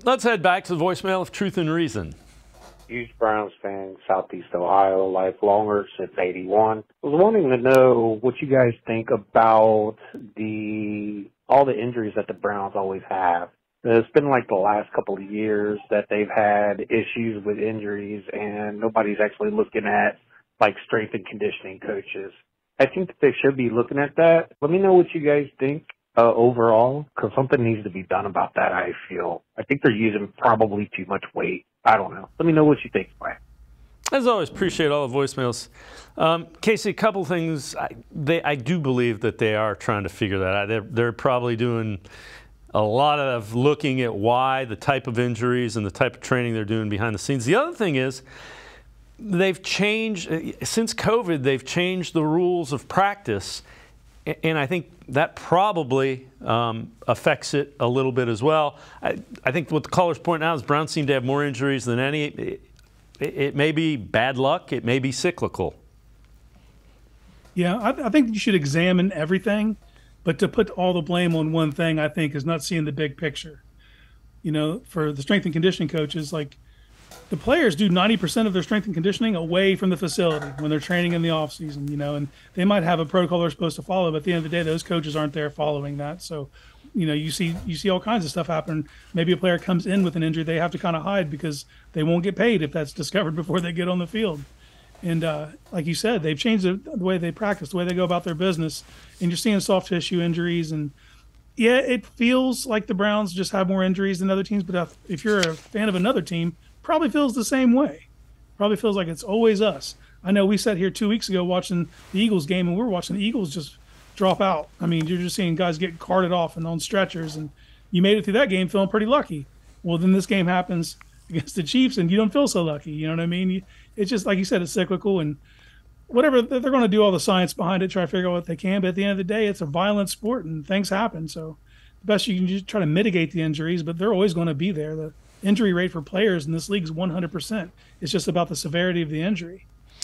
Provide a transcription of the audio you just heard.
Let's head back to the voicemail of Truth and Reason. Huge Browns fan, Southeast Ohio, lifelonger since '81. I was wanting to know what you guys think about all the injuries that the Browns always have. It's been like the last couple of years that they've had issues with injuries, and nobody's actually looking at like strength and conditioning coaches. I think that they should be looking at that. Let me know what you guys think overall, because something needs to be done about that, I feel. I think they're using probably too much weight. I don't know. Let me know what you think, Brian. As always, appreciate all the voicemails. Casey, a couple things. I do believe that they are trying to figure that out. They're probably doing a lot of looking at why, the type of injuries, and the type of training they're doing behind the scenes. The other thing is they've changed, since COVID, they've changed the rules of practice, and I think that probably affects it a little bit as well. I think what the caller's point out is Browns seem to have more injuries than any. It may be bad luck. It may be cyclical. Yeah, I think you should examine everything, but to put all the blame on one thing, I think, is not seeing the big picture. You know, for the strength and conditioning coaches, like the players do 90% of their strength and conditioning away from the facility when they're training in the off season, you know, and they might have a protocol they're supposed to follow, but at the end of the day, those coaches aren't there following that. So, you know, you see all kinds of stuff happen. Maybe a player comes in with an injury, they have to kind of hide because they won't get paid if that's discovered before they get on the field. And like you said, they've changed the way they practice, the way they go about their business, and you're seeing soft tissue injuries. And yeah, it feels like the Browns just have more injuries than other teams, but if you're a fan of another team, probably feels the same way. Probably feels like it's always us. I know we sat here 2 weeks ago watching the Eagles game, and we were watching the Eagles just drop out. I mean, you're just seeing guys get carted off and on stretchers, and you made it through that game feeling pretty lucky. Well, then this game happens against the Chiefs, and you don't feel so lucky. You know what I mean? It's just, like you said, it's cyclical, and whatever, they're going to do all the science behind it, try to figure out what they can, but at the end of the day, it's a violent sport, and things happen. So the best you can just try to mitigate the injuries, but they're always going to be there. The injury rate for players in this league is 100%. It's just about the severity of the injury.